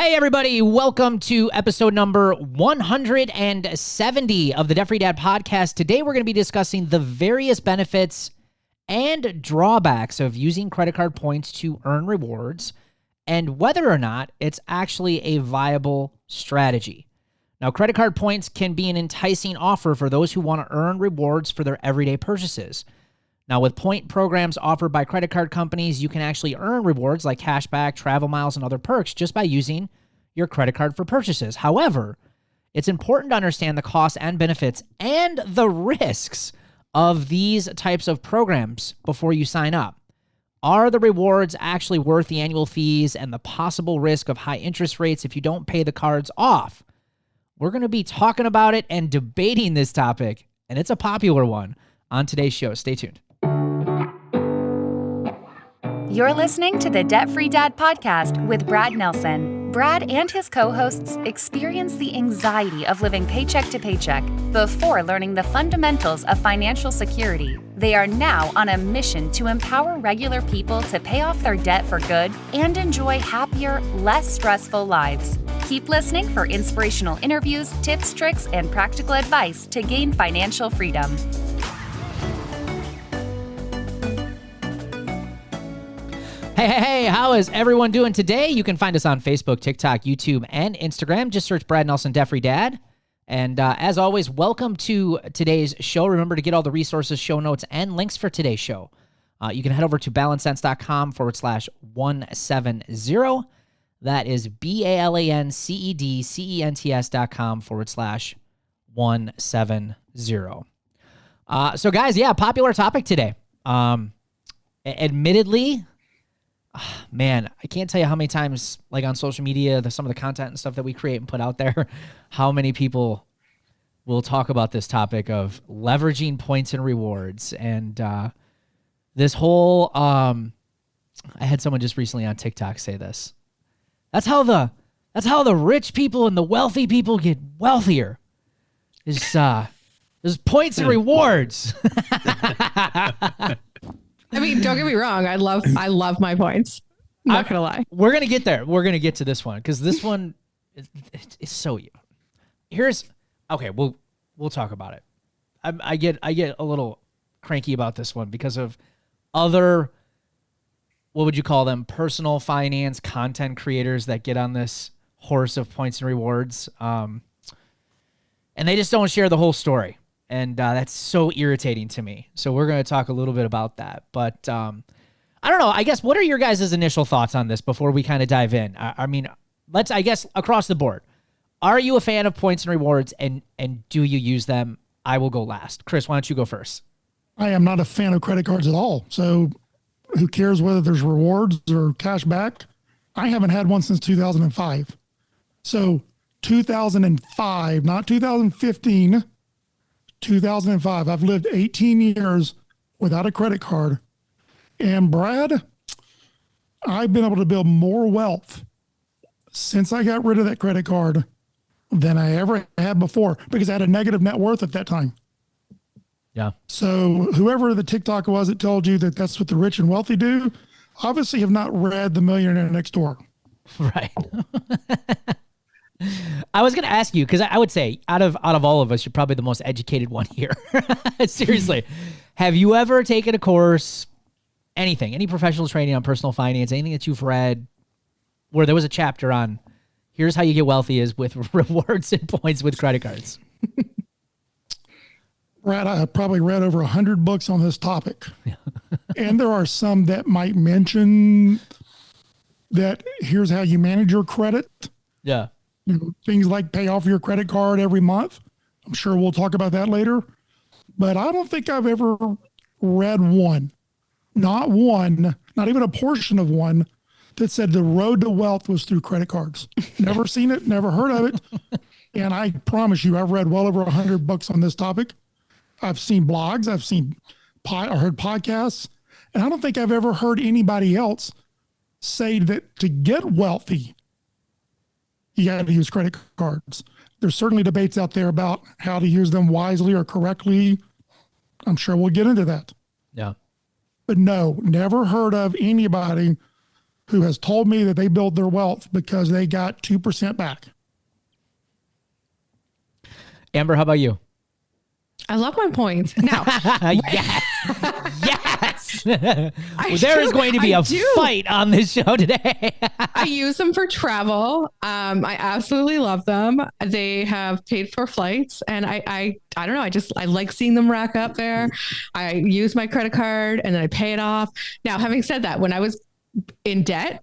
Hey, everybody. Welcome to episode number 170 of the Debt Free Dad podcast. Today, we're going to be discussing the various benefits and drawbacks of using credit card points to earn rewards and whether or not it's actually a viable strategy. Now, credit card points can be an enticing offer for those who want to earn rewards for their everyday purchases. Now, with point programs offered by credit card companies, you can actually earn rewards like cashback, travel miles, and other perks just by using your credit card for purchases. However, it's important to understand the costs and benefits and the risks of these types of programs before you sign up. Are the rewards actually worth the annual fees and the possible risk of high interest rates if you don't pay the cards off? We're going to be talking about it and debating this topic, and it's a popular one on today's show. Stay tuned. You're listening to the Debt Free Dad podcast with Brad Nelson. Brad and his co-hosts experience the anxiety of living paycheck to paycheck before learning the fundamentals of financial security. They are now on a mission to empower regular people to pay off their debt for good and enjoy happier, less stressful lives. Keep listening for inspirational interviews, tips, tricks, and practical advice to gain financial freedom. Hey, how is everyone doing today? You can find us on Facebook, TikTok, YouTube, and Instagram. Just search Brad Nelson, Debt Free Dad. And as always, welcome to today's show. Remember to get all the resources, show notes, and links for today's show. You can head over to balancesense.com/170. That is BALANCEDCENTS.com/170. So guys, popular topic today. Admittedly, man, I can't tell you how many times, like on social media, some of the content and stuff that we create and put out there, how many people will talk about this topic of leveraging points and rewards. And this whole, I had someone just recently on TikTok say this. That's how the rich people and the wealthy people get wealthier. There's points and rewards. I mean, don't get me wrong. I love my points. I'm not going to lie. We're going to get there. We're going to get to this one because this one is so okay. We'll talk about it. I get a little cranky about this one because of other, what would you call them? Personal finance content creators that get on this horse of points and rewards. And they just don't share the whole story. And that's so irritating to me. So we're going to talk a little bit about that. But I don't know. I guess, what are your guys' initial thoughts on this before we kind of dive in? I mean, I guess, across the board. Are you a fan of points and rewards, and do you use them? I will go last. Chris, why don't you go first? I am not a fan of credit cards at all. So who cares whether there's rewards or cash back? I haven't had one since 2005. So 2005, not 2015. 2005. I've lived 18 years without a credit card. And Brad, I've been able to build more wealth since I got rid of that credit card than I ever had before because I had a negative net worth at that time. Yeah. So whoever the TikTok was that told you that that's what the rich and wealthy do, obviously have not read The Millionaire Next Door. Right. I was going to ask you, because I would say out of all of us, you're probably the most educated one here. Seriously. Have you ever taken a course, anything, any professional training on personal finance, anything that you've read where there was a chapter on here's how you get wealthy is with rewards and points with credit cards? Brad, I probably read over 100 books on this topic. And there are some that might mention that here's how you manage your credit. Yeah. You know, things like pay off your credit card every month. I'm sure we'll talk about that later. But I don't think I've ever read one, not even a portion of one, that said the road to wealth was through credit cards. Never seen it, never heard of it. And I promise you, I've read well over 100 books on this topic. I've seen blogs, I've seen I heard podcasts, and I don't think I've ever heard anybody else say that to get wealthy, you got to use credit cards. There's certainly debates out there about how to use them wisely or correctly. I'm sure we'll get into that. Yeah. But no, never heard of anybody who has told me that they build their wealth because they got 2% back. Amber, how about you? I love my points. Now, yes. Yes. There is going to be a fight on this show today. I use them for travel. I absolutely love them. They have paid for flights, and I don't know. I like seeing them rack up there. I use my credit card and then I pay it off. Now, having said that, when I was in debt,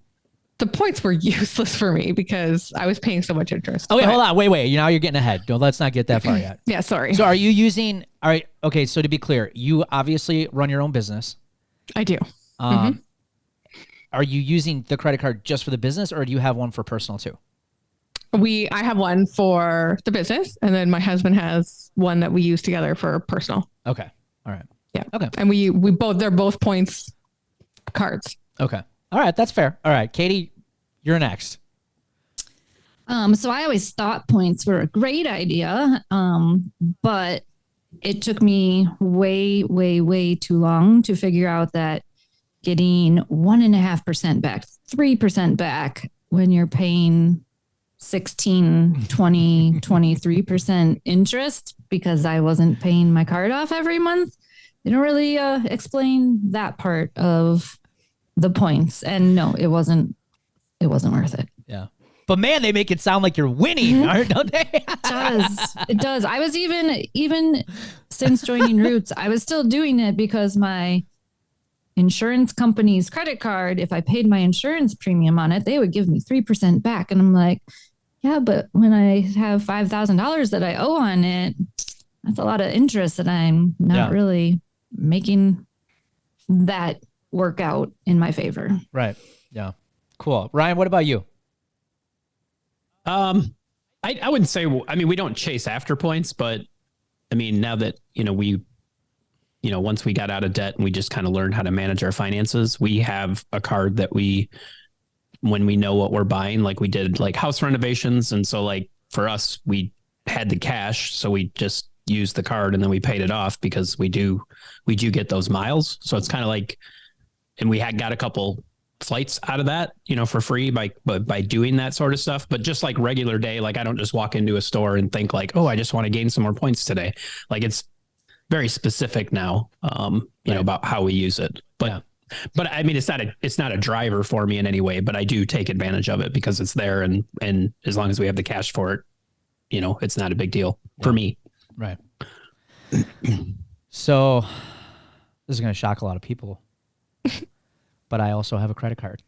the points were useless for me because I was paying so much interest. Okay, hold on. Wait. Now you're getting ahead. No, let's not get that far yet. Yeah, sorry. So are you using, all right, okay, so to be clear, you obviously run your own business. I do. Are you using the credit card just for the business, or do you have one for personal too? I have one for the business, and then my husband has one that we use together for personal. Okay. All right. Yeah. Okay. And they're both points cards. Okay. All right. That's fair. All right. Katie, you're next. So I always thought points were a great idea. But it took me way, way, way too long to figure out that getting 1.5% back, 3% back when you're paying 16, 20, 23% interest because I wasn't paying my card off every month. They don't really explain that part of the points. And no, it wasn't worth it. Yeah. But man, they make it sound like you're winning, don't they? It does. I was even since joining Roots, I was still doing it because my insurance company's credit card, if I paid my insurance premium on it, they would give me 3% back. And I'm like, yeah, but when I have $5,000 that I owe on it, that's a lot of interest that I'm not really making that work out in my favor. Right. Yeah. Cool. Ryan, what about you? I wouldn't say, I mean, we don't chase after points, but I mean, now that, once we got out of debt and we just kind of learned how to manage our finances, we have a card that when we know what we're buying, like we did like house renovations. And so like for us, we had the cash. So we just used the card and then we paid it off because we do get those miles. So it's kind of like, and we had got a couple flights out of that, for free by doing that sort of stuff. But just like regular day, like I don't just walk into a store and think like, oh, I just want to gain some more points today. Like it's very specific now, about how we use it. But I mean, it's not a driver for me in any way, but I do take advantage of it because it's there. And as long as we have the cash for it, it's not a big deal for me. Right. So this is going to shock a lot of people. But I also have a credit card.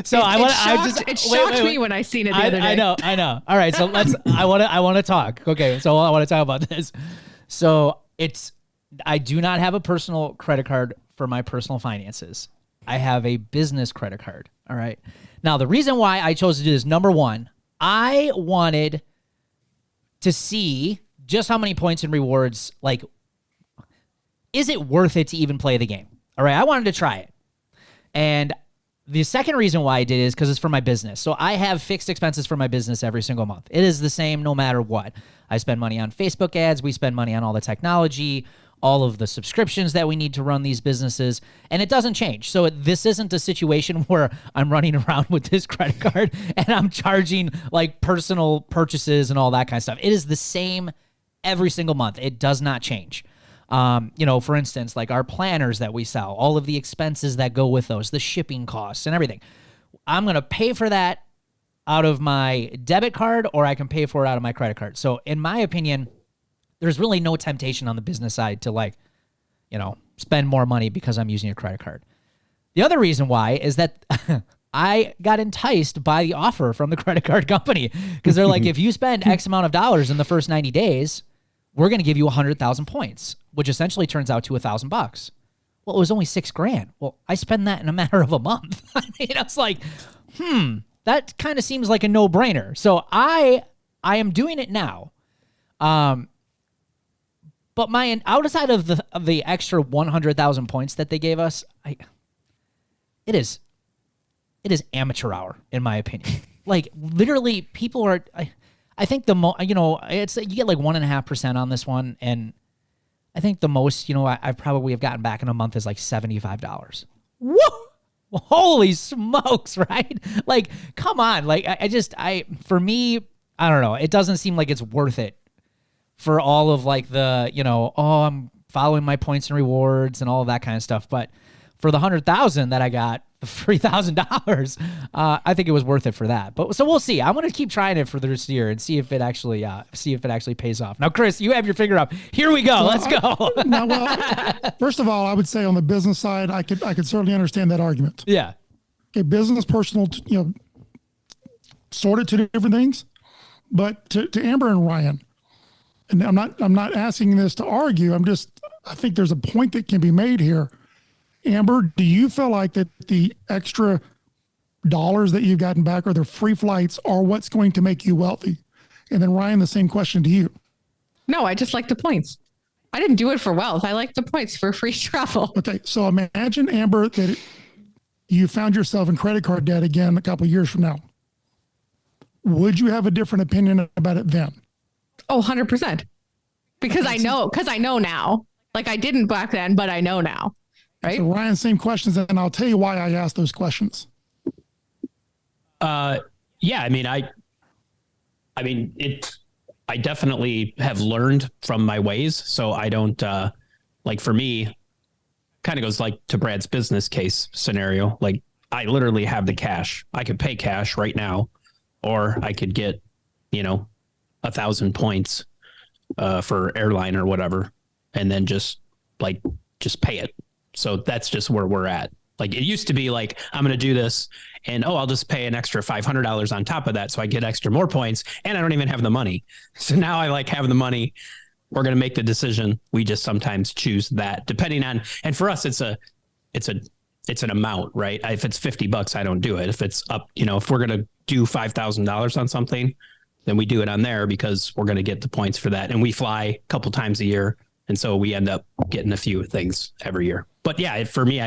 So it shocked me when I seen it the other day. I know. All right, so I want to talk. Okay, so I want to talk about this. So I do not have a personal credit card for my personal finances. I have a business credit card. All right. Now, the reason why I chose to do this, number one, I wanted to see just how many points and rewards, like, is it worth it to even play the game? All right, I wanted to try it. And the second reason why I did is because it's for my business. So I have fixed expenses for my business every single month. It is the same no matter what. I spend money on Facebook ads. We spend money on all the technology, all of the subscriptions that we need to run these businesses, and it doesn't change. So this isn't a situation where I'm running around with this credit card and I'm charging like personal purchases and all that kind of stuff. It is the same every single month. It does not change. For instance, like our planners that we sell, all of the expenses that go with those, the shipping costs and everything. I'm going to pay for that out of my debit card, or I can pay for it out of my credit card. So in my opinion, there's really no temptation on the business side to spend more money because I'm using a credit card. The other reason why is that I got enticed by the offer from the credit card company because they're like, if you spend X amount of dollars in the first 90 days, we're going to give you 100,000 points, which essentially turns out to $1,000. Well, it was only $6,000. Well, I spend that in a matter of a month. I mean, it's like, that kind of seems like a no-brainer. So I am doing it now. But outside of the extra 100,000 points that they gave us, it is amateur hour in my opinion. Like literally, people are. I think it's you get like 1.5% on this one, and I think the most, I probably have gotten back in a month is like $75. Woo! Holy smokes, right? Like, come on. Like, for me, I don't know. It doesn't seem like it's worth it for all of like the, I'm following my points and rewards and all of that kind of stuff. But for the 100,000 that I got, the $3,000, I think it was worth it for that. But so we'll see. I'm going to keep trying it for the rest of the year and see if it actually pays off. Now, Chris, you have your finger up. Here we go. Let's go. First of all, I would say on the business side, I could certainly understand that argument. Yeah. Okay, business, personal, sort of two different things. But to Amber and Ryan, and I'm not asking this to argue. I think there's a point that can be made here. Amber, do you feel like that the extra dollars that you've gotten back or the free flights are what's going to make you wealthy? And then Ryan, the same question to you. No, I just like the points. I didn't do it for wealth. I like the points for free travel. Okay, so imagine, Amber, that you found yourself in credit card debt again a couple of years from now. Would you have a different opinion about it then? Oh, 100%. Because I know now. Like I didn't back then, but I know now. Right. So Ryan, same questions, and I'll tell you why I asked those questions. Yeah, I mean, I definitely have learned from my ways. So I don't, like for me, kind of goes like to Brad's business case scenario. Like I literally have the cash. I could pay cash right now, or I could get, 1,000 points, for airline or whatever, and then just pay it. So that's just where we're at. Like it used to be like, I'm going to do this and, I'll just pay an extra $500 on top of that. So I get extra more points and I don't even have the money. So now I have the money. We're going to make the decision. We just sometimes choose that depending on, and for us, it's an amount, right? If it's $50, I don't do it. If it's up, if we're going to do $5,000 on something, then we do it on there because we're going to get the points for that. And we fly a couple times a year. And so we end up getting a few things every year. But yeah, for me,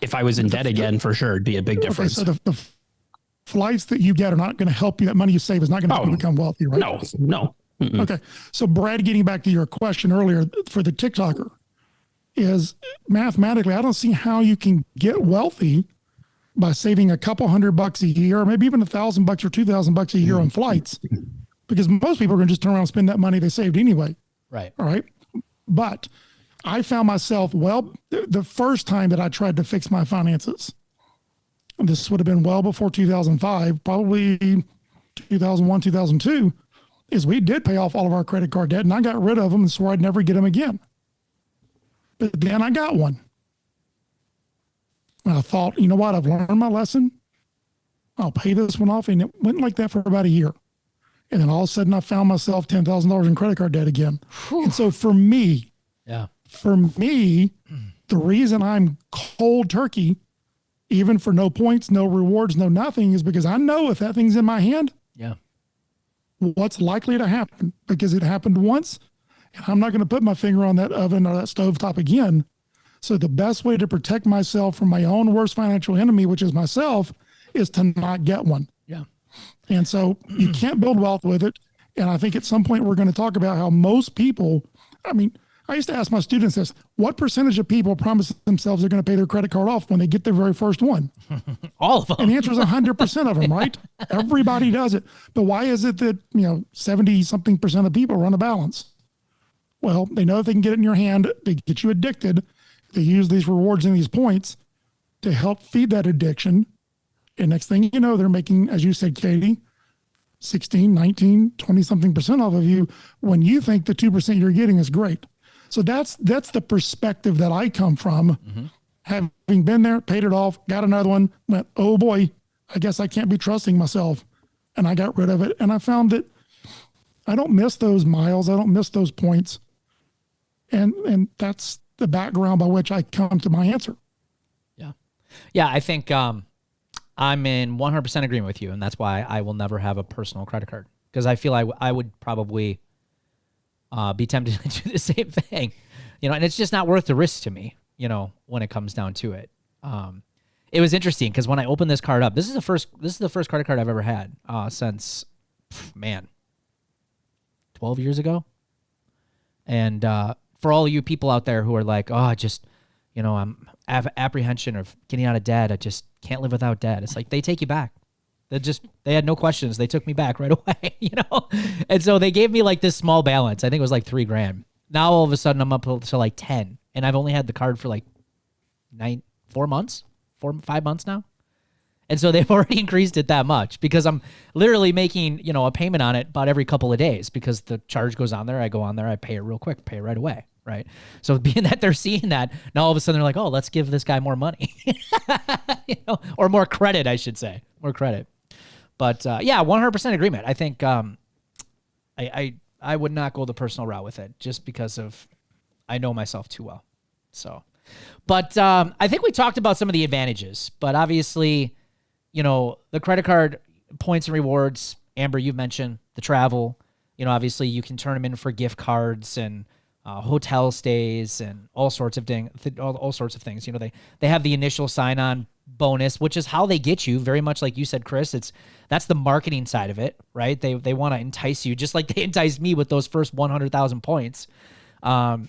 if I was in debt again, for sure, it'd be a big difference. Okay, so the flights that you get are not going to help you. That money you save is not going to help you become wealthy, right? No. Mm-mm. Okay. So Brad, getting back to your question earlier for the TikToker is mathematically, I don't see how you can get wealthy by saving a couple $100 a year, or maybe even $1,000 or $2,000 a year on flights, because most people are going to just turn around and spend that money they saved anyway. Right. All right. But I found myself, the first time that I tried to fix my finances, and this would have been well before 2005, probably 2001, 2002, is we did pay off all of our credit card debt and I got rid of them and swore I'd never get them again. But then I got one. And I thought, you know what? I've learned my lesson. I'll pay this one off. And it went like that for about a year. And then all of a sudden I found myself $10,000 in credit card debt again. Whew. And so for me, the reason I'm cold turkey, even for no points, no rewards, no nothing, is because I know if that thing's in my hand, what's likely to happen, because it happened once and I'm not going to put my finger on that oven or that stovetop again. So the best way to protect myself from my own worst financial enemy, which is myself, is to not get one. Yeah. And so you can't build wealth with it. And I think at some point we're going to talk about how most people, I used to ask my students this, what percentage of people promise themselves they're going to pay their credit card off when they get their very first one? All of them. And the answer is 100% of them, right? Everybody does it. But why is it that, 70 something percent of people run a balance? Well, they know if they can get it in your hand, they get you addicted. They use these rewards and these points to help feed that addiction. And next thing you know, they're making, as you said, Katie, 16, 19, 20 something percent off of you when you think the 2% you're getting is great. So that's the perspective that I come from, having been there, paid it off, got another one, went, oh boy, I guess I can't be trusting myself. And I got rid of it. And I found that I don't miss those miles. I don't miss those points. And that's the background by which I come to my answer. Yeah. Yeah. I think, I'm in 100% agreement with you. And that's why I will never have a personal credit card, because I feel I would probably be tempted to do the same thing, and it's just not worth the risk to me, when it comes down to it. It was interesting because when I opened this card up, this is the first credit card I've ever had since 12 years ago. And for all you people out there who are like, oh, I'm apprehension of getting out of debt. I just can't live without debt. It's like they take you back. They had no questions. They took me back right away, And so they gave me like this small balance. I think it was like $3,000. Now all of a sudden I'm up to like 10, and I've only had the card for like 5 months now. And so they've already increased it that much because I'm literally making, a payment on it about every couple of days because the charge goes on there. I go on there, I pay it real quick, pay it right away. Right. So being that they're seeing that, now all of a sudden they're like, oh, let's give this guy more money, or more credit, I should say, more credit. But 100% agreement. I think I would not go the personal route with it just because I know myself too well. So, but I think we talked about some of the advantages, but obviously, the credit card points and rewards, Amber, you've mentioned the travel, obviously you can turn them in for gift cards and hotel stays and all sorts of things. They have the initial sign-on bonus, which is how they get you, very much like you said, Chris. That's the marketing side of it, right? They want to entice you, just like they enticed me with those first 100,000 points, and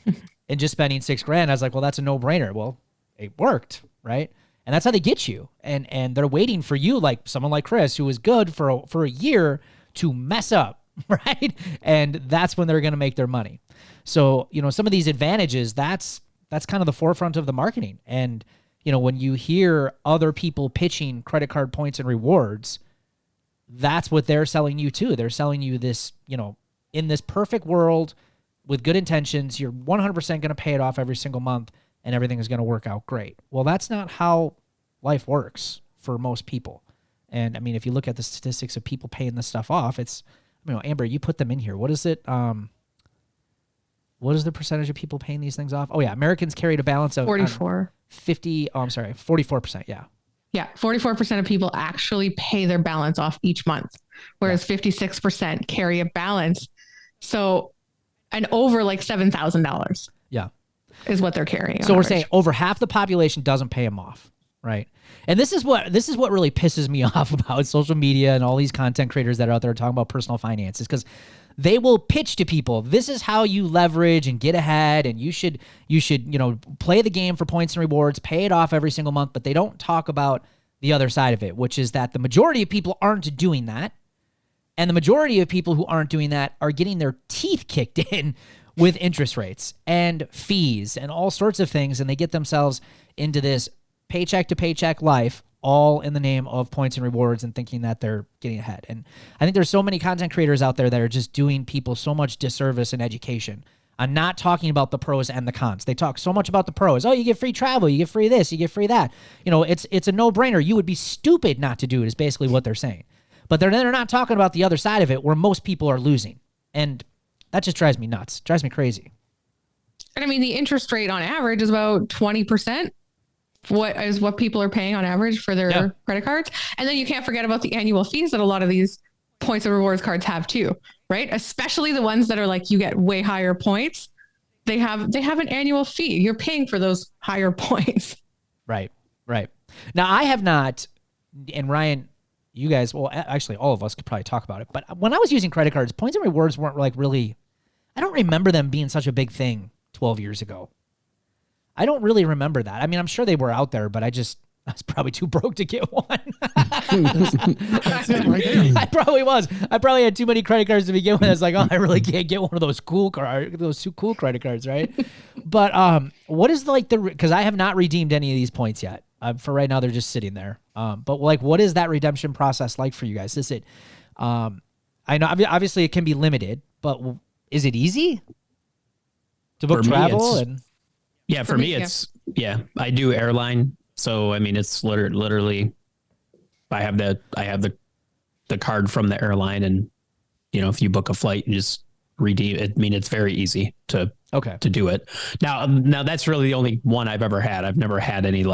just spending $6,000. I was like, well, that's a no-brainer. Well, it worked, right? And that's how they get you. And they're waiting for you, like someone like Chris, who was good for a year, to mess up, right? And that's when they're going to make their money. So, some of these advantages, that's kind of the forefront of the marketing. And, when you hear other people pitching credit card points and rewards, that's what they're selling you too. They're selling you this, in this perfect world with good intentions, you're 100% going to pay it off every single month and everything is going to work out great. Well, that's not how life works for most people. And I mean, if you look at the statistics of people paying this stuff off, it's, Amber, you put them in here. What is it? What is the percentage of people paying these things off? Oh yeah. Americans carried a balance of 44%. Yeah. Yeah. 44% of people actually pay their balance off each month, whereas 56% carry a balance. So, and over like $7,000. Yeah. Is what they're carrying. So we're saying over half the population doesn't pay them off. Right. And this is what really pisses me off about social media and all these content creators that are out there talking about personal finances, because they will pitch to people, this is how you leverage and get ahead, and you should play the game for points and rewards, pay it off every single month, but they don't talk about the other side of it, which is that the majority of people aren't doing that. And the majority of people who aren't doing that are getting their teeth kicked in with interest rates and fees and all sorts of things, and they get themselves into this paycheck to paycheck life, all in the name of points and rewards and thinking that they're getting ahead. And I think there's so many content creators out there that are just doing people so much disservice in education. I'm not talking about the pros and the cons. They talk so much about the pros. Oh, you get free travel, you get free this, you get free that. It's a no-brainer. You would be stupid not to do it, is basically what they're saying. But they're not talking about the other side of it, where most people are losing. And that just drives me nuts. Drives me crazy. And I mean, the interest rate on average is about 20%. What people are paying on average for their credit cards. And then you can't forget about the annual fees that a lot of these points and rewards cards have too, right? Especially the ones that are like, you get way higher points. They have an annual fee. You're paying for those higher points. Right. Now I have not, and Ryan, you guys, well, actually all of us could probably talk about it, but when I was using credit cards, points and rewards weren't like really, I don't remember them being such a big thing 12 years ago. I don't really remember that. I mean, I'm sure they were out there, but I was probably too broke to get one. I probably was. I probably had too many credit cards to begin with. I was like, oh, I really can't get one of those cool credit cards, right? But what is because I have not redeemed any of these points yet. For right now, they're just sitting there. But like, what is that redemption process like for you guys? Is it? I know obviously it can be limited, but is it easy to book travel and? Yeah, for me, it's I do airline. So, I mean, it's literally, I have the card from the airline, and, if you book a flight, you just redeem it. I mean, it's very easy to do it. Now that's really the only one I've ever had. I've never had any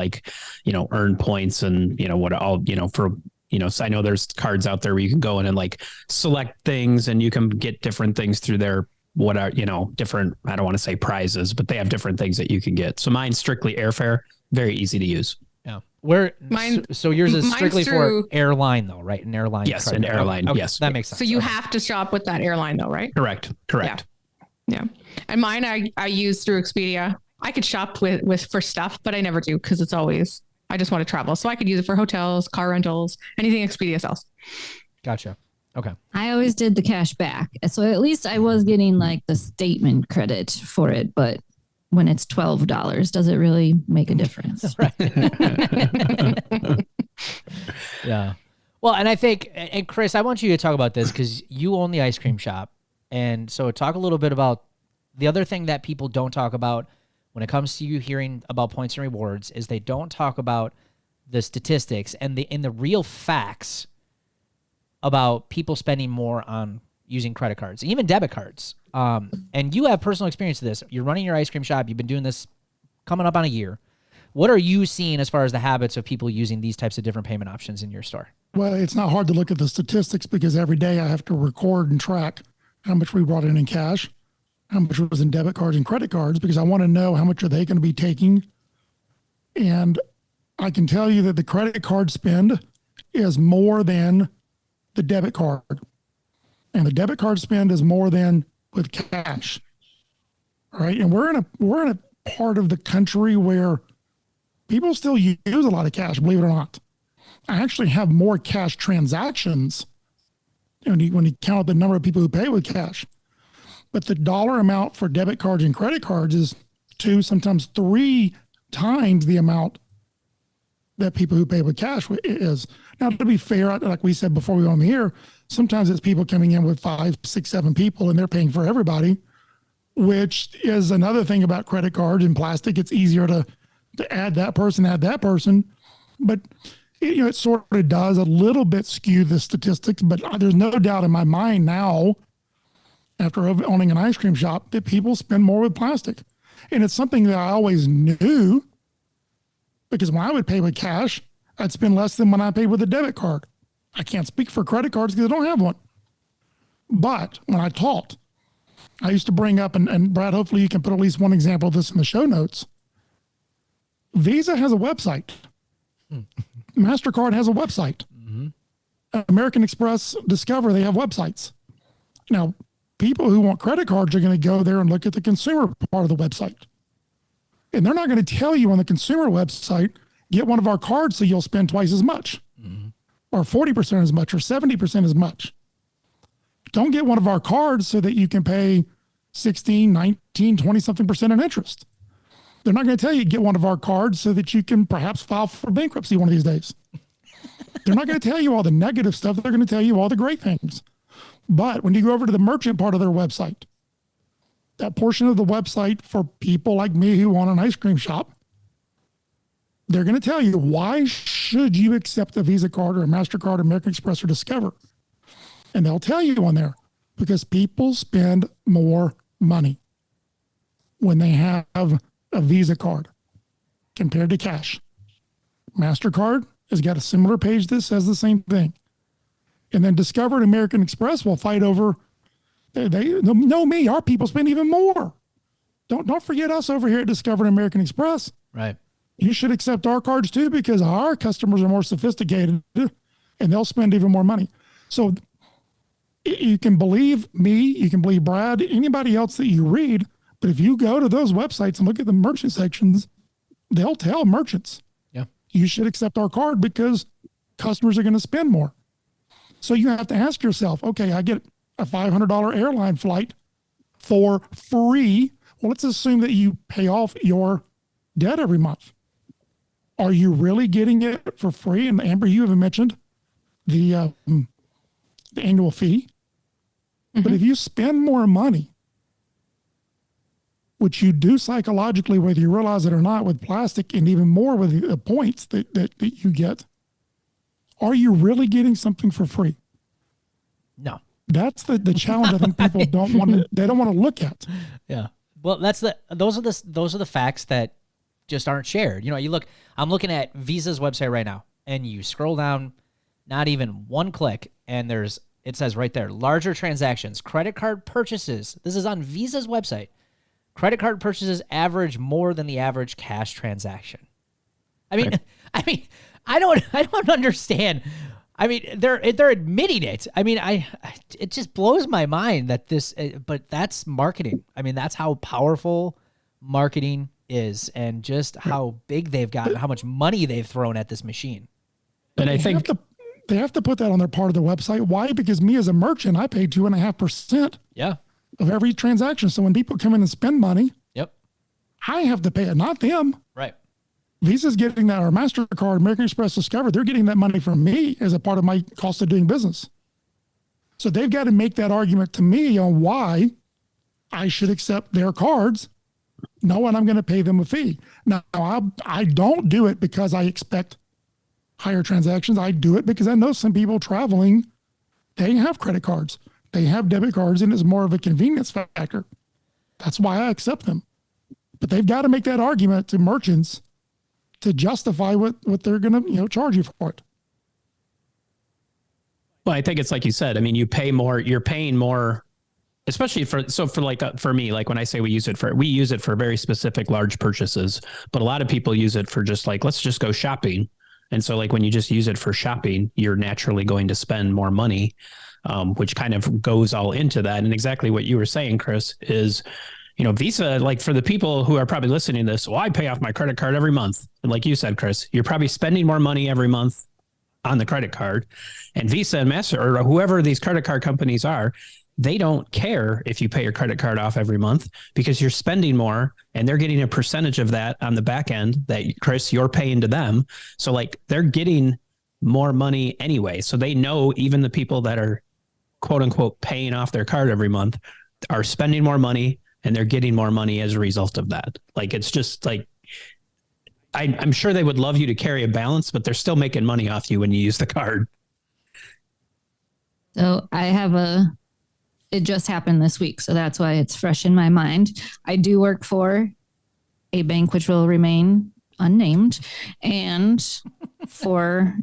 earn points and, so I know there's cards out there where you can go in and select things, and you can get different things through their different, I don't want to say prizes, but they have different things that you can get. So mine's strictly airfare, very easy to use. Yeah. So yours is strictly for airline though, right? An airline. Yes. An airline. Okay. Yes. That makes sense. So you have to shop with that airline though, right? Correct. Yeah. Yeah. And mine, I use through Expedia. I could shop with for stuff, but I never do because I just want to travel. So I could use it for hotels, car rentals, anything Expedia sells. Gotcha. Okay. I always did the cash back. So at least I was getting like the statement credit for it. But when it's $12, does it really make a difference? Right. Yeah. Well, and I think, and Chris, I want you to talk about this because you own the ice cream shop. And so talk a little bit about the other thing that people don't talk about when it comes to you hearing about points and rewards is they don't talk about the statistics and the real facts about people spending more on using credit cards, even debit cards. And you have personal experience with this. You're running your ice cream shop. You've been doing this coming up on a year. What are you seeing as far as the habits of people using these types of different payment options in your store? Well, it's not hard to look at the statistics because every day I have to record and track how much we brought in cash, how much was in debit cards and credit cards, because I want to know how much are they going to be taking. And I can tell you that the credit card spend is more than the debit card. And the debit card spend is more than with cash. All right. And we're in a part of the country where people still use a lot of cash, believe it or not. I actually have more cash transactions when you count the number of people who pay with cash. But the dollar amount for debit cards and credit cards is 2, sometimes 3 times the amount that people who pay with cash is. Now, to be fair, like we said before we went on the air, sometimes it's people coming in with 5, 6, 7 people and they're paying for everybody, which is another thing about credit cards and plastic. It's easier to add that person. But it sort of does a little bit skew the statistics, but there's no doubt in my mind now, after owning an ice cream shop, that people spend more with plastic. And it's something that I always knew, because when I would pay with cash, I'd spend less than when I paid with a debit card. I can't speak for credit cards because I don't have one. But when I taught, I used to bring up, and Brad, hopefully you can put at least one example of this in the show notes. Visa has a website. MasterCard has a website. American Express, Discover, they have websites. Now, people who want credit cards are going to go there and look at the consumer part of the website. And they're not going to tell you on the consumer website, get one of our cards so you'll spend twice as much, or 40% as much, or 70% as much. Don't get one of our cards so that you can pay 16, 19, 20-something% in interest. They're not going to tell you get one of our cards so that you can perhaps file for bankruptcy one of these days. They're not going to tell you all the negative stuff. They're going to tell you all the great things. But when you go over to the merchant part of their website, that portion of the website for people like me who own an ice cream shop, they're going to tell you, why should you accept a Visa card or a MasterCard or American Express or Discover? And they'll tell you on there, because people spend more money when they have a Visa card compared to cash. MasterCard has got a similar page that says the same thing. And then Discover and American Express will fight over, they know me, our people spend even more. Don't forget us over here at Discover and American Express. Right. You should accept our cards too, because our customers are more sophisticated and they'll spend even more money. So you can believe me, you can believe Brad, anybody else that you read, but if you go to those websites and look at the merchant sections, they'll tell merchants, you should accept our card because customers are going to spend more. So you have to ask yourself, okay, I get a $500 airline flight for free. Well, let's assume that you pay off your debt every month. Are you really getting it for free? And Amber, you have mentioned the annual fee. But if you spend more money, which you do psychologically, whether you realize it or not, with plastic, and even more with the points that you get, are you really getting something for free? No. That's the challenge I think people don't want to look at. Yeah. Well, those are the facts that just aren't shared. I'm looking at Visa's website right now, and you scroll down not even one click, and it says right there, larger transactions, credit card purchases. This is on Visa's website. Credit card purchases average more than the average cash transaction. I mean, I don't understand. I mean, they're admitting it. I mean, it just blows my mind that but that's marketing. I mean, that's how powerful marketing is, and just how big they've gotten, how much money they've thrown at this machine. And I think they have to put that on their part of the website. Why? Because me as a merchant, I pay 2.5% of every transaction. So when people come in and spend money, I have to pay it, not them. Right. Visa's getting that, or MasterCard, American Express, Discover, they're getting that money from me as a part of my cost of doing business. So they've got to make that argument to me on why I should accept their cards, knowing I'm going to pay them a fee. Now, I don't do it because I expect higher transactions. I do it because I know some people traveling, they have credit cards, they have debit cards, and it's more of a convenience factor. That's why I accept them. But they've got to make that argument to merchants to justify what they're going to, charge you for it. Well, I think it's like you said. I mean, you're paying more, especially for me, like when I say we use it for very specific large purchases, but a lot of people use it for just like, let's just go shopping. And so like when you just use it for shopping, you're naturally going to spend more money, which kind of goes all into that. And exactly what you were saying, Chris, is, Visa, like for the people who are probably listening to this, well, I pay off my credit card every month. And like you said, Chris, you're probably spending more money every month on the credit card. And Visa and Master, or whoever these credit card companies are, they don't care if you pay your credit card off every month because you're spending more and they're getting a percentage of that on the back end that, Chris, you're paying to them. So like they're getting more money anyway. So they know even the people that are quote unquote paying off their card every month are spending more money, and they're getting more money as a result of that. Like, it's just like, I'm sure they would love you to carry a balance, but they're still making money off you when you use the card. So it just happened this week. So that's why it's fresh in my mind. I do work for a bank, which will remain unnamed. And for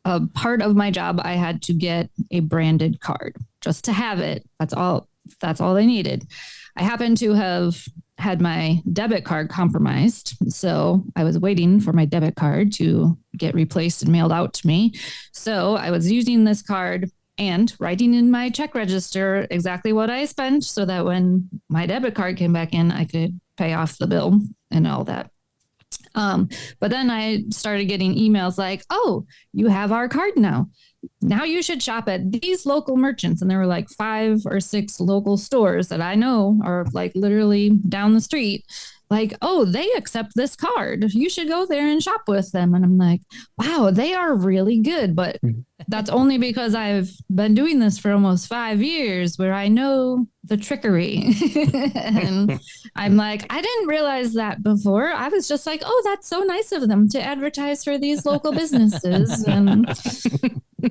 a part of my job, I had to get a branded card just to have it. That's all they needed. I happened to have had my debit card compromised. So I was waiting for my debit card to get replaced and mailed out to me. So I was using this card and writing in my check register exactly what I spent so that when my debit card came back in, I could pay off the bill and all that. But then I started getting emails like, oh, you have our card now. Now you should shop at these local merchants. And there were like 5 or 6 local stores that I know are like literally down the street. Like, oh, they accept this card. You should go there and shop with them. And I'm like, wow, they are really good. But that's only because I've been doing this for almost 5 years where I know the trickery. And I'm like, I didn't realize that before. I was just like, oh, that's so nice of them to advertise for these local businesses. And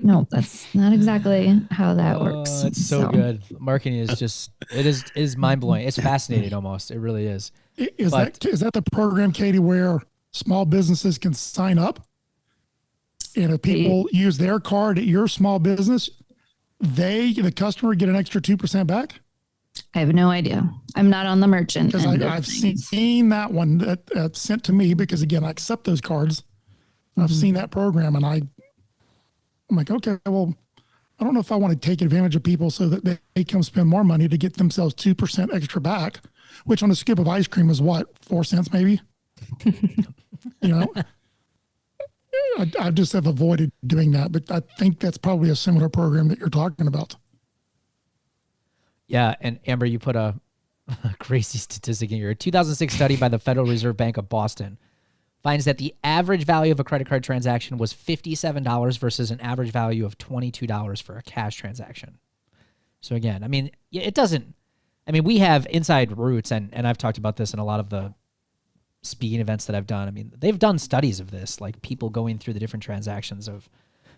no, that's not exactly how that works. It's so good. Marketing is just, it is mind blowing. It's fascinating almost. It really is. Is that the program, Katie, where small businesses can sign up? And if people use their card at your small business, the customer, get an extra 2% back? I have no idea. I'm not on the merchant. Because I've seen that one that sent to me because, again, I accept those cards. I've seen that program, and I'm like, okay, well, I don't know if I want to take advantage of people so that they come spend more money to get themselves 2% extra back, which on a scoop of ice cream is what, 4 cents maybe? I just have avoided doing that, but I think that's probably a similar program that you're talking about. Yeah, and Amber, you put a crazy statistic in here. A 2006 study by the Federal Reserve Bank of Boston finds that the average value of a credit card transaction was $57 versus an average value of $22 for a cash transaction. So again, I mean, it doesn't, I mean, we have inside roots, and I've talked about this in a lot of the speaking events that I've done. I mean, they've done studies of this, like people going through the different transactions of,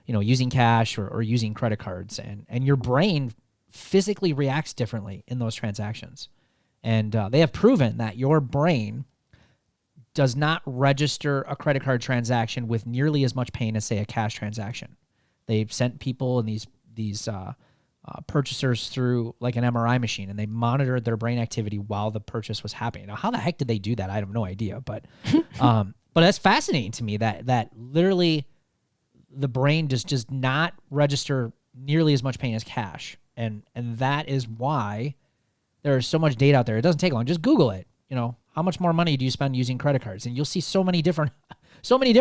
using cash or using credit cards, and your brain physically reacts differently in those transactions. And they have proven that your brain does not register a credit card transaction with nearly as much pain as, say, a cash transaction. They've sent people and these purchasers through like an MRI machine, and they monitored their brain activity while the purchase was happening. Now, how the heck did they do that? I have no idea, but that's fascinating to me that literally the brain just does not register nearly as much pain as cash. And that is why there's so much data out there. It doesn't take long. Just Google it. How much more money do you spend using credit cards? And you'll see so many different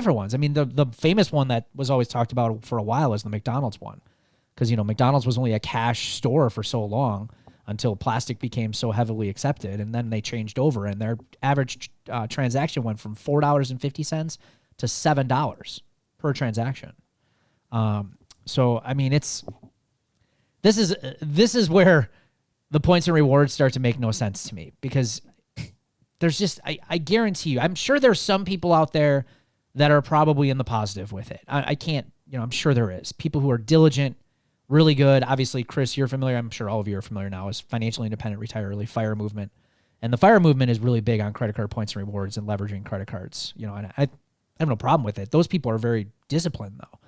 ones. I mean, the famous one that was always talked about for a while is the McDonald's one. Because, McDonald's was only a cash store for so long until plastic became so heavily accepted. And then they changed over, and their average transaction went from $4.50 to $7 per transaction. So, I mean, this is where the points and rewards start to make no sense to me, because there's just, I guarantee you, I'm sure there's some people out there that are probably in the positive with it. I can't, I'm sure there is. People who are diligent, really good. Obviously, Chris, you're familiar. I'm sure all of you are familiar now, as financially independent, retire early, FIRE movement. And the FIRE movement is really big on credit card points and rewards and leveraging credit cards. And I have no problem with it. Those people are very disciplined, though.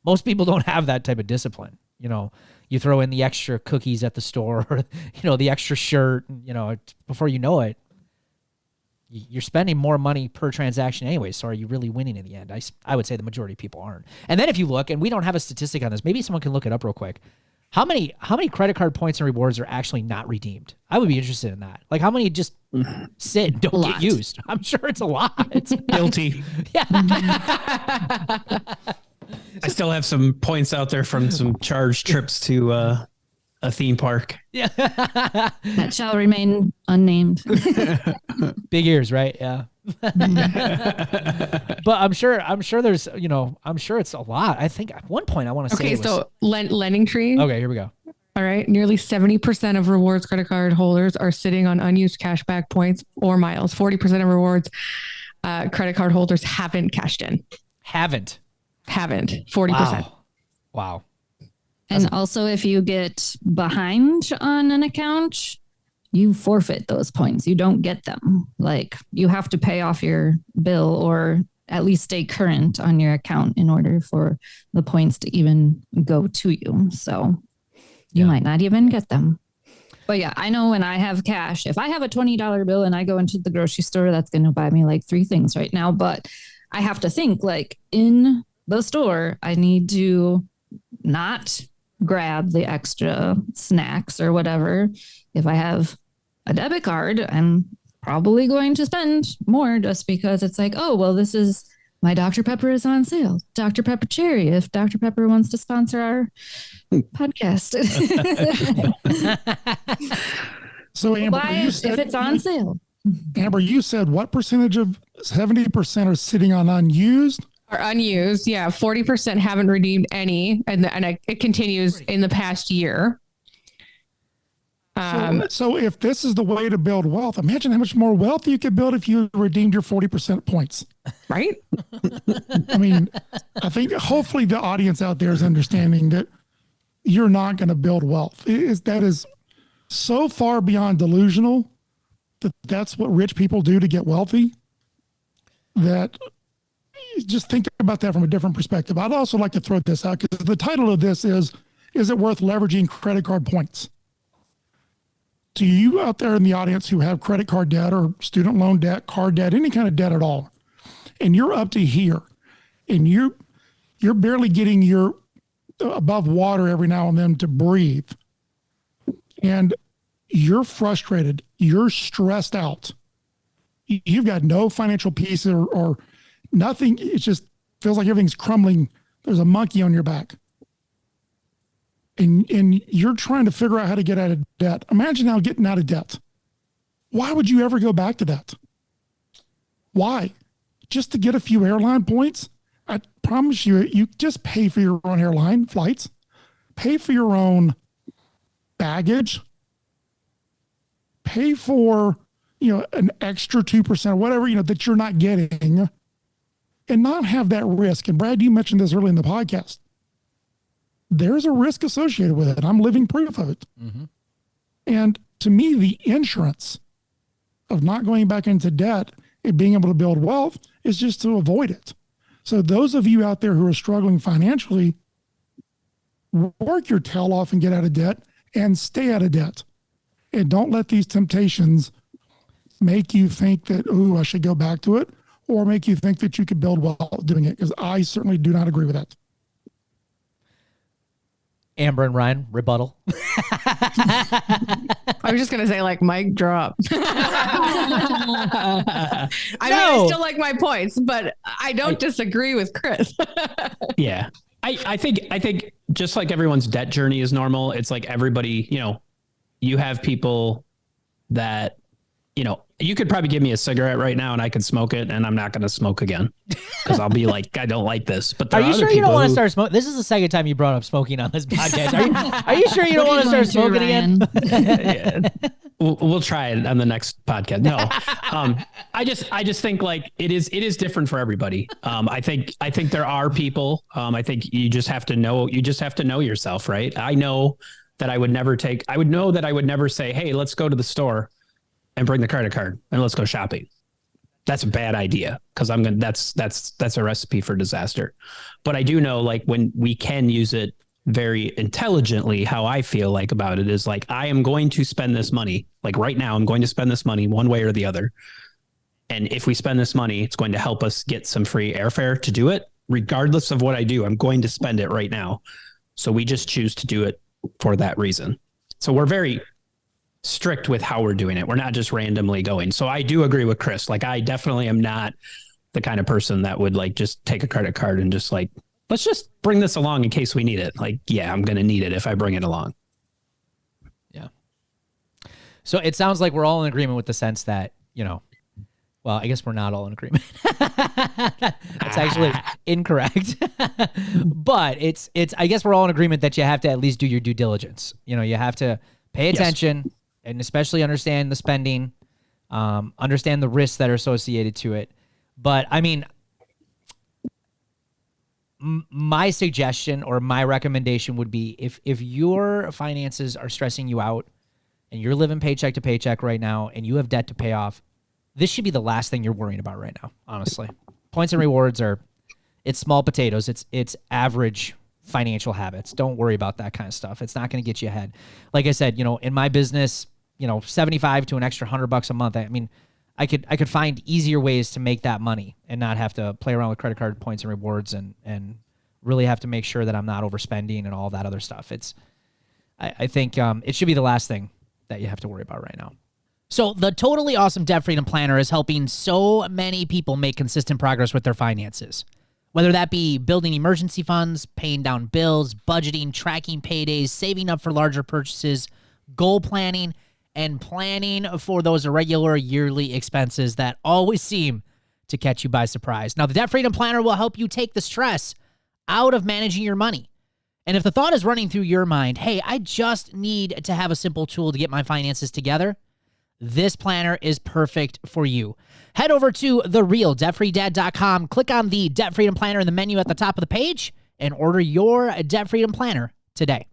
Most people don't have that type of discipline. You throw in the extra cookies at the store, or, the extra shirt, before you know it, you're spending more money per transaction anyway. So are you really winning in the end? I would say the majority of people aren't. And then if you look, and we don't have a statistic on this, maybe someone can look it up real quick. How many credit card points and rewards are actually not redeemed? I would be interested in that. Like, how many just sit and don't get used? I'm sure it's a lot. It's guilty. Yeah. I still have some points out there from some charged trips to a theme park. Yeah. That shall remain unnamed. Big ears, right? Yeah. But I'm sure there's, I'm sure it's a lot. I think at one point I want to say. Okay, so Lending Tree. Okay, here we go. All right. Nearly 70% of rewards credit card holders are sitting on unused cashback points or miles. 40% of rewards credit card holders haven't cashed in. Haven't. 40%. Wow. And also, if you get behind on an account, you forfeit those points. You don't get them. Like, you have to pay off your bill or at least stay current on your account in order for the points to even go to you. So you might not even get them. But yeah, I know when I have cash, if I have a $20 bill and I go into the grocery store, that's going to buy me like 3 things right now. But I have to think, like, in the store, I need to not grab the extra snacks or whatever. If I have a debit card, I'm probably going to spend more just because it's like, oh, well, this is my Dr. Pepper is on sale. Dr. Pepper Cherry, if Dr. Pepper wants to sponsor our podcast. So Amber, if it's on sale. Amber, you said what percentage of 70% are sitting on unused? Are unused. Yeah. 40% haven't redeemed any. And it continues in the past year. So if this is the way to build wealth, imagine how much more wealth you could build if you redeemed your 40% points. Right? I mean, I think hopefully the audience out there is understanding that you're not going to build wealth. That is so far beyond delusional that that's what rich people do to get wealthy, that just think about that from a different perspective. I'd also like to throw this out because the title of this is it worth leveraging credit card points? To you out there in the audience who have credit card debt or student loan debt, car debt, any kind of debt at all, and you're up to here and you're barely getting your above water every now and then to breathe, and you're frustrated, you're stressed out, you've got no financial peace or nothing. It just feels like everything's crumbling. There's a monkey on your back. And you're trying to figure out how to get out of debt. Imagine now getting out of debt. Why would you ever go back to that? Why? Just to get a few airline points? I promise you just pay for your own airline flights. Pay for your own baggage. Pay for, an extra 2% or whatever, that you're not getting, and not have that risk. And Brad, you mentioned this early in the podcast. There's a risk associated with it. I'm living proof of it. Mm-hmm. And to me, the insurance of not going back into debt and being able to build wealth is just to avoid it. So those of you out there who are struggling financially, work your tail off and get out of debt and stay out of debt. And don't let these temptations make you think that, I should go back to it, or make you think that you could build wealth doing it, because I certainly do not agree with that. Amber and Ryan, rebuttal. I was just going to say, like, mic drop. I mean, I still like my points, but I don't disagree with Chris. Yeah. I think just like everyone's debt journey is normal, it's like everybody, you have people that, you could probably give me a cigarette right now and I could smoke it and I'm not going to smoke again because I'll be like, I don't like this. But are you sure you don't want to start smoking? This is the second time you brought up smoking on this podcast. Are you sure you don't want to start smoking again? Yeah. We'll try it on the next podcast. No, I just think like it is different for everybody. I think there are people. I think you just have to know yourself, right? I know that I would never say, hey, let's go to the store and bring the credit card and let's go shopping. That's a bad idea because that's a recipe for disaster. But I do know like when we can use it very intelligently, how I feel like about it is like, I am going to spend this money. Like right now, I'm going to spend this money one way or the other. And if we spend this money, it's going to help us get some free airfare to do it. Regardless of what I do, I'm going to spend it right now. So we just choose to do it for that reason. So we're very strict with how we're doing it. We're not just randomly going. So I do agree with Chris. Like I definitely am not the kind of person that would like just take a credit card and just like, let's just bring this along in case we need it. Like, yeah, I'm going to need it if I bring it along. Yeah. So it sounds like we're all in agreement with the sense that, well, I guess we're not all in agreement. That's actually incorrect. But it's, I guess we're all in agreement that you have to at least do your due diligence. You have to pay attention and especially understand the spending, understand the risks that are associated to it. But I mean, my suggestion or my recommendation would be if your finances are stressing you out and you're living paycheck to paycheck right now and you have debt to pay off, this should be the last thing you're worrying about right now, honestly. Points and rewards it's small potatoes. It's average financial habits. Don't worry about that kind of stuff. It's not going to get you ahead. Like I said, in my business, 75 to an extra $100 a month. I mean, I could find easier ways to make that money and not have to play around with credit card points and rewards and really have to make sure that I'm not overspending and all that other stuff. I think it should be the last thing that you have to worry about right now. So the Totally Awesome Debt Freedom Planner is helping so many people make consistent progress with their finances. Whether that be building emergency funds, paying down bills, budgeting, tracking paydays, saving up for larger purchases, goal planning, and planning for those irregular yearly expenses that always seem to catch you by surprise. Now, the Debt Freedom Planner will help you take the stress out of managing your money. And if the thought is running through your mind, hey, I just need to have a simple tool to get my finances together, this planner is perfect for you. Head over to therealdebtfreedad.com, click on the Debt Freedom Planner in the menu at the top of the page, and order your Debt Freedom Planner today.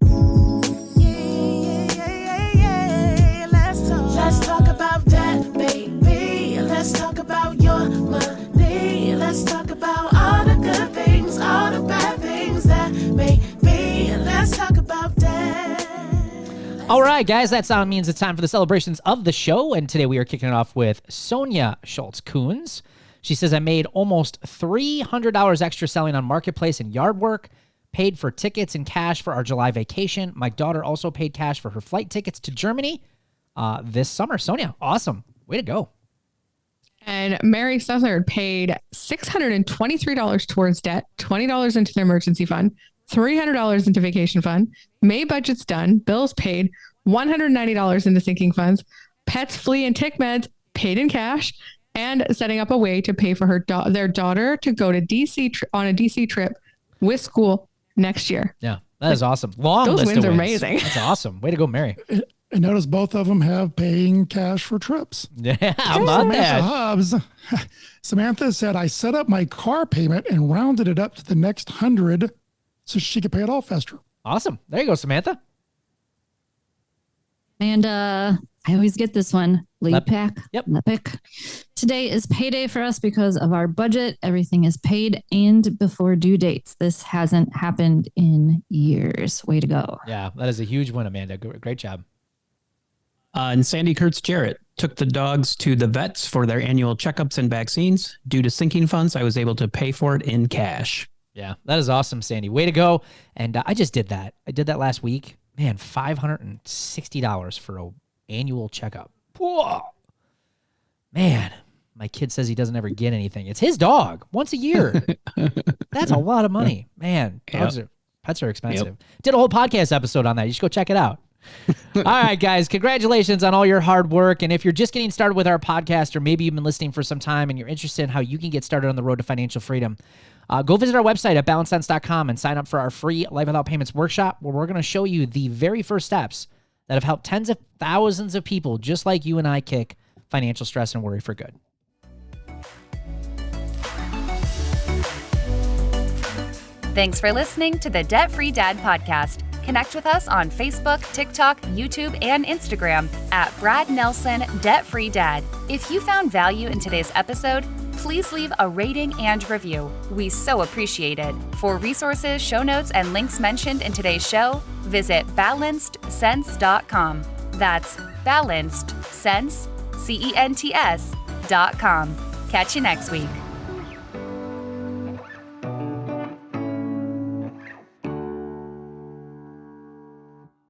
Let's talk about debt, baby. Let's talk about your money. Let's talk about all the good things, all the bad things that may be. Let's talk about debt. All right, guys, that sound means it's time for the celebrations of the show. And today we are kicking it off with Sonia Schultz-Coons. She says, I made almost $300 extra selling on Marketplace and yard work, paid for tickets and cash for our July vacation. My daughter also paid cash for her flight tickets to Germany this summer. Sonia, awesome. Way to go. And Mary Southard paid $623 towards debt, $20 into the emergency fund, $300 into vacation fund, May budget's done, bills paid, $190 into sinking funds, pets, flea, and tick meds paid in cash, and setting up a way to pay for their daughter to go to DC on a DC trip with school next year. Yeah, that is awesome. Long those list wins of are wins. amazing. That's awesome. Way to go, Mary. And notice both of them have paying cash for trips. Yeah, how about that? Samantha said, I set up my car payment and rounded it up to the next 100 so she could pay it off faster. Awesome. There you go, Samantha. And I always get this one. LePack. Yep. LePack. Today is payday for us because of our budget. Everything is paid and before due dates. This hasn't happened in years. Way to go. Yeah, that is a huge win, Amanda. Great job. And Sandy Kurtz Jarrett took the dogs to the vets for their annual checkups and vaccines. Due to sinking funds, I was able to pay for it in cash. Yeah, that is awesome, Sandy. Way to go. And I just did that. I did that last week. Man, $560 for an annual checkup. Whoa. Man, my kid says he doesn't ever get anything. It's his dog once a year. That's a lot of money. Man, pets are expensive. Yep. Did a whole podcast episode on that. You should go check it out. All right, guys, congratulations on all your hard work. And if you're just getting started with our podcast, or maybe you've been listening for some time and you're interested in how you can get started on the road to financial freedom, go visit our website at balancesense.com and sign up for our free Life Without Payments workshop, where we're going to show you the very first steps that have helped tens of thousands of people just like you and I kick financial stress and worry for good. Thanks for listening to the Debt Free Dad podcast. Connect with us on Facebook, TikTok, YouTube, and Instagram at Brad Nelson Debt Free Dad. If you found value in today's episode, please leave a rating and review. We so appreciate it. For resources, show notes, and links mentioned in today's show, visit balancedsense.com. That's balancedsense.com. Catch you next week.